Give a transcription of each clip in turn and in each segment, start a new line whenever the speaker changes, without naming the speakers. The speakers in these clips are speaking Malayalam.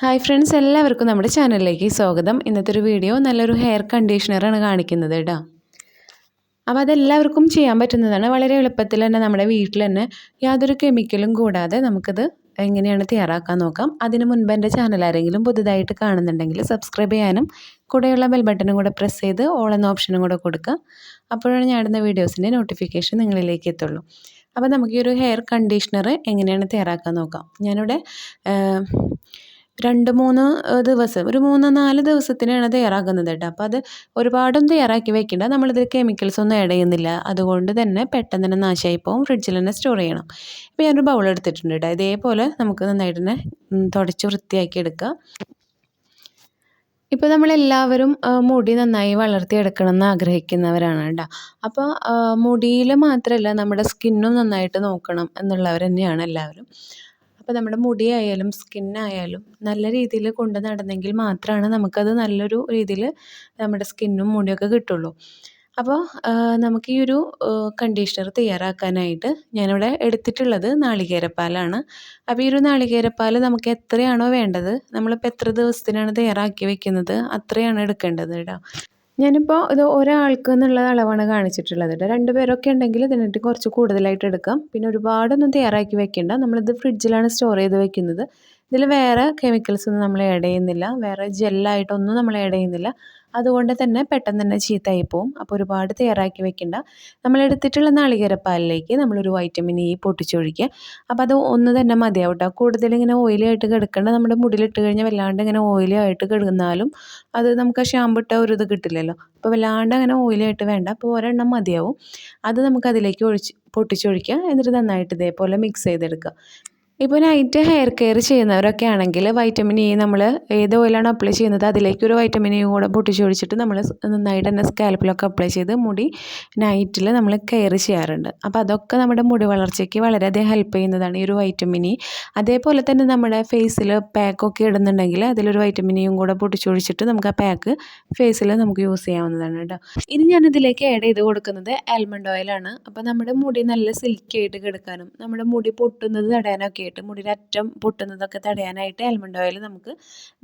ഹായ് ഫ്രണ്ട്സ്, എല്ലാവർക്കും നമ്മുടെ ചാനലിലേക്ക് സ്വാഗതം. ഇന്നത്തെ ഒരു വീഡിയോ നല്ലൊരു ഹെയർ കണ്ടീഷണറാണ് കാണിക്കുന്നത് കേട്ടോ. അപ്പോൾ അതെല്ലാവർക്കും ചെയ്യാൻ പറ്റുന്നതാണ്. വളരെ എളുപ്പത്തിൽ തന്നെ നമ്മുടെ വീട്ടിൽ തന്നെ യാതൊരു കെമിക്കലും കൂടാതെ നമുക്കിത് എങ്ങനെയാണ് തയ്യാറാക്കാൻ നോക്കാം. അതിന് മുൻപ് എൻ്റെ ചാനൽ ആരെങ്കിലും പുതുതായിട്ട് കാണുന്നുണ്ടെങ്കിൽ സബ്സ്ക്രൈബ് ചെയ്യാനും കൂടെയുള്ള ബെൽ ബട്ടണും കൂടെ പ്രസ് ചെയ്ത് ഓൾ എന്ന ഓപ്ഷനും കൂടെ കൊടുക്കുക. അപ്പോഴാണ് ഞാൻ ഇടുന്ന വീഡിയോസിൻ്റെ നോട്ടിഫിക്കേഷൻ നിങ്ങളിലേക്ക് എത്തുള്ളൂ. അപ്പോൾ നമുക്ക് ഈ ഒരു ഹെയർ കണ്ടീഷണർ എങ്ങനെയാണ് തയ്യാറാക്കാൻ നോക്കാം. ഞാനിവിടെ 2-3 ദിവസം, ഒരു 3-4 ദിവസത്തിനാണ് തയ്യാറാക്കുന്നത് കേട്ടോ. അപ്പോൾ അത് ഒരുപാടൊന്നും തയ്യാറാക്കി വെക്കേണ്ട. നമ്മളിതിൽ കെമിക്കൽസ് ഒന്നും ആഡ് ചെയ്യുന്നില്ല. അതുകൊണ്ട് തന്നെ പെട്ടെന്ന് തന്നെ നാശമായി പോകും. ഫ്രിഡ്ജിൽ തന്നെ സ്റ്റോർ ചെയ്യണം. ഇപ്പോൾ ഞാനൊരു ബൗൾ എടുത്തിട്ടുണ്ട് കേട്ടോ. ഇതേപോലെ നമുക്ക് നന്നായിട്ട് തന്നെ തുടച്ച് വൃത്തിയാക്കി എടുക്കുക. ഇപ്പോൾ നമ്മളെല്ലാവരും മുടി നന്നായി വളർത്തിയെടുക്കണം എന്ന് ആഗ്രഹിക്കുന്നവരാണ് കേട്ടോ. അപ്പോൾ മുടിയിൽ മാത്രമല്ല, നമ്മുടെ സ്കിന്നും നന്നായിട്ട് നോക്കണം എന്നുള്ളവർ തന്നെയാണ് എല്ലാവരും. അപ്പോൾ നമ്മുടെ മുടിയായാലും സ്കിന്നായാലും നല്ല രീതിയിൽ കൊണ്ട് നടന്നെങ്കിൽ മാത്രമാണ് നമുക്കത് നല്ലൊരു രീതിയിൽ നമ്മുടെ സ്കിന്നും മുടിയൊക്കെ കിട്ടുള്ളൂ. അപ്പോൾ നമുക്ക് ഈ ഒരു കണ്ടീഷണർ തയ്യാറാക്കാനായിട്ട് ഞാനിവിടെ എടുത്തിട്ടുള്ളത് നാളികേരപ്പാലാണ്. അപ്പോൾ ഈ ഒരു നാളികേരപ്പാൽ നമുക്ക് എത്രയാണോ വേണ്ടത്, നമ്മളിപ്പോൾ എത്ര ദിവസത്തിനാണ് തയ്യാറാക്കി വെക്കുന്നത് അത്രയാണ് എടുക്കേണ്ടത് കേട്ടോ. ഞാനിപ്പോൾ ഇത് ഒരാൾക്ക് എന്നുള്ള അളവാണ് കാണിച്ചിട്ടുള്ളത് കേട്ടോ. 2 പേരൊക്കെ ഉണ്ടെങ്കിൽ ഇതിനായിട്ട് കുറച്ച് കൂടുതലായിട്ട് എടുക്കാം. പിന്നെ ഒരുപാടൊന്നും തയ്യാറാക്കി വെക്കേണ്ട. നമ്മളിത് ഫ്രിഡ്ജിലാണ് സ്റ്റോർ ചെയ്ത് വെക്കുന്നത്. ഇതിൽ വേറെ കെമിക്കൽസ് ഒന്നും നമ്മൾ ആഡ് ചെയ്യുന്നില്ല, വേറെ ജെല്ലായിട്ടൊന്നും നമ്മൾ ആഡ് ചെയ്യുന്നില്ല. അതുകൊണ്ട് തന്നെ പെട്ടെന്ന് തന്നെ ചീത്തയായി പോവും. അപ്പോൾ ഒരുപാട് തയ്യാറാക്കി വെക്കേണ്ട. നമ്മളെടുത്തിട്ടുള്ള നാളികേരപ്പാലിലേക്ക് നമ്മളൊരു വൈറ്റമിൻ ഇ പൊട്ടിച്ചൊഴിക്കുക. അപ്പോൾ അത് ഒന്ന് തന്നെ മതിയാവും കേട്ടോ. കൂടുതൽ ഇങ്ങനെ ഓയിലി ആയിട്ട് കിടക്കേണ്ട. നമ്മുടെ മുടിയിലിട്ട് കഴിഞ്ഞാൽ വല്ലാണ്ട് ഇങ്ങനെ ഓയിലി ആയിട്ട് കിടന്നാലും അത് നമുക്ക് ഷാമ്പു ഇട്ട ഒരു ഇത് കിട്ടില്ലല്ലോ. അപ്പോൾ വല്ലാണ്ട് അങ്ങനെ ഓയിലി ആയിട്ട് വേണ്ട. അപ്പോൾ ഒരെണ്ണം മതിയാവും. അത് നമുക്കതിലേക്ക് പൊട്ടിച്ചൊഴിക്കുക. എന്നിട്ട് നന്നായിട്ട് ഇതേപോലെ മിക്സ് ചെയ്തെടുക്കുക. ഇപ്പോൾ നൈറ്റ് ഹെയർ കെയർ ചെയ്യുന്നവരൊക്കെ ആണെങ്കിൽ വൈറ്റമിൻ ഇ നമ്മൾ ഏത് ഓയിലാണ് അപ്ലൈ ചെയ്യുന്നത് അതിലേക്ക് ഒരു വൈറ്റമിൻ ഇ കൂടെ പൊട്ടിച്ചൊഴിച്ചിട്ട് നമ്മൾ നന്നായിട്ട് തന്നെ സ്കാൽപ്പിലൊക്കെ അപ്ലൈ ചെയ്ത് മുടി നൈറ്റിൽ നമ്മൾ കെയർ ചെയ്യാറുണ്ട്. അപ്പോൾ അതൊക്കെ നമ്മുടെ മുടി വളർച്ചയ്ക്ക് വളരെയധികം ഹെൽപ്പ് ചെയ്യുന്നതാണ് ഈ ഒരു വൈറ്റമിൻ ഇ. അതേപോലെ തന്നെ നമ്മുടെ ഫേസിൽ പാക്കൊക്കെ ഇടുന്നുണ്ടെങ്കിൽ അതിലൊരു വൈറ്റമിൻ ഇയും കൂടെ പൊട്ടിച്ചൊഴിച്ചിട്ട് നമുക്ക് ആ പാക്ക് ഫേസിൽ നമുക്ക് യൂസ് ചെയ്യാവുന്നതാണ് കേട്ടോ. ഇനി ഞാനിതിലേക്ക് ആഡ് ചെയ്ത് കൊടുക്കുന്നത് ആൽമണ്ട് ഓയിലാണ്. അപ്പോൾ നമ്മുടെ മുടി നല്ല സിൽക്കി ആയിട്ട് കിടക്കാനും നമ്മുടെ മുടി പൊട്ടുന്നത് തടയാനൊക്കെ ആയിട്ട്, മുടിയുടെ അറ്റം പൊട്ടുന്നതൊക്കെ തടയാനായിട്ട് ആൽമണ്ട് ഓയിൽ നമുക്ക്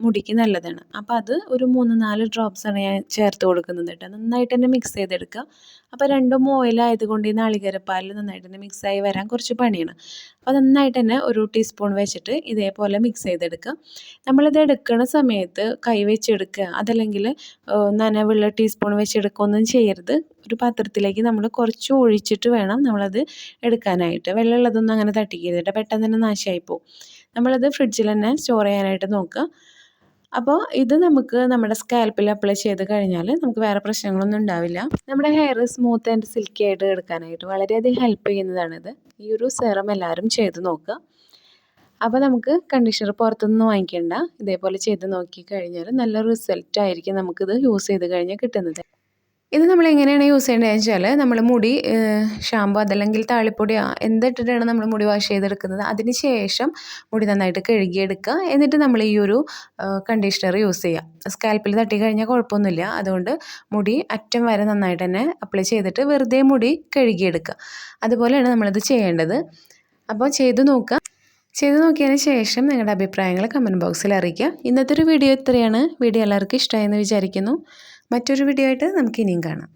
മുടിക്ക് നല്ലതാണ്. അപ്പോൾ അത് ഒരു 3-4 ഡ്രോപ്സാണ് ഞാൻ ചേർത്ത് കൊടുക്കുന്നത് കേട്ടോ. നന്നായിട്ട് തന്നെ മിക്സ് ചെയ്തെടുക്കുക. അപ്പോൾ രണ്ടും ഓയിലായതുകൊണ്ട് ഈ നാളികേരപ്പാലിൽ നന്നായിട്ട് തന്നെ മിക്സായി വരാൻ കുറച്ച് പണിയാണ്. അപ്പോൾ നന്നായിട്ട് തന്നെ ഒരു ടീസ്പൂൺ വെച്ചിട്ട് ഇതേപോലെ മിക്സ് ചെയ്തെടുക്കുക. നമ്മളിത് എടുക്കുന്ന സമയത്ത് കൈ വെച്ചെടുക്കുക, അതല്ലെങ്കിൽ നനവുള്ള ടീസ്പൂൺ വെച്ചെടുക്കുക ഒന്നും ചെയ്യരുത്. ഒരു പാത്രത്തിലേക്ക് നമ്മൾ കുറച്ച് ഒഴിച്ചിട്ട് വേണം നമ്മളത് എടുക്കാനായിട്ട്. വെള്ളമുള്ളതൊന്നും അങ്ങനെ തട്ടിക്കരുത്, പെട്ടെന്ന് തന്നെ നാശമായി പോകും. നമ്മളത് ഫ്രിഡ്ജിൽ തന്നെ സ്റ്റോർ ചെയ്യാനായിട്ട് നോക്കുക. അപ്പോൾ ഇത് നമുക്ക് നമ്മുടെ സ്കാൽപ്പിൽ അപ്ലൈ ചെയ്ത് കഴിഞ്ഞാൽ നമുക്ക് വേറെ പ്രശ്നങ്ങളൊന്നും ഉണ്ടാവില്ല. നമ്മുടെ ഹെയർ സ്മൂത്ത് ആൻഡ് സിൽക്കി ആയിട്ട് എടുക്കാനായിട്ട് വളരെയധികം ഹെൽപ്പ് ചെയ്യുന്നതാണിത്. ഈ ഒരു സെറം എല്ലാവരും ചെയ്ത് നോക്കുക. അപ്പോൾ നമുക്ക് കണ്ടീഷണർ പുറത്തുനിന്ന് വാങ്ങിക്കേണ്ട. ഇതേപോലെ ചെയ്ത് നോക്കി കഴിഞ്ഞാൽ നല്ല റിസൾട്ട് ആയിരിക്കും നമുക്കിത് യൂസ് ചെയ്ത് കഴിഞ്ഞാൽ കിട്ടുന്നത്. ഇത് നമ്മൾ എങ്ങനെയാണ് യൂസ് ചെയ്യേണ്ടതെന്ന് വെച്ചാൽ, നമ്മൾ മുടി ഷാമ്പു അതല്ലെങ്കിൽ താളിപ്പൊടിയോ എന്തിട്ടിട്ടാണ് നമ്മൾ മുടി വാഷ് ചെയ്തെടുക്കുന്നത് അതിന് ശേഷം മുടി നന്നായിട്ട് കഴുകിയെടുക്കുക. എന്നിട്ട് നമ്മൾ ഈ ഒരു കണ്ടീഷണർ യൂസ് ചെയ്യുക. സ്കാൽപ്പിൽ തട്ടി കഴിഞ്ഞാൽ കുഴപ്പമൊന്നുമില്ല. അതുകൊണ്ട് മുടി അറ്റം വരെ നന്നായിട്ട് തന്നെ അപ്ലൈ ചെയ്തിട്ട് വെറുതെ മുടി കഴുകിയെടുക്കുക. അതുപോലെയാണ് നമ്മളിത് ചെയ്യേണ്ടത്. അപ്പോൾ ചെയ്ത് നോക്കുക. ചെയ്ത് നോക്കിയതിന് ശേഷം നിങ്ങളുടെ അഭിപ്രായങ്ങൾ കമൻറ്റ് ബോക്സിൽ അറിയിക്കുക. ഇന്നത്തെ ഒരു വീഡിയോ ഇത്രയാണ്. വീഡിയോ എല്ലാവർക്കും ഇഷ്ടമായെന്ന് വിചാരിക്കുന്നു. മറ്റൊരു വീഡിയോ ആയിട്ട് നമുക്ക് ഇനിയും കാണാം.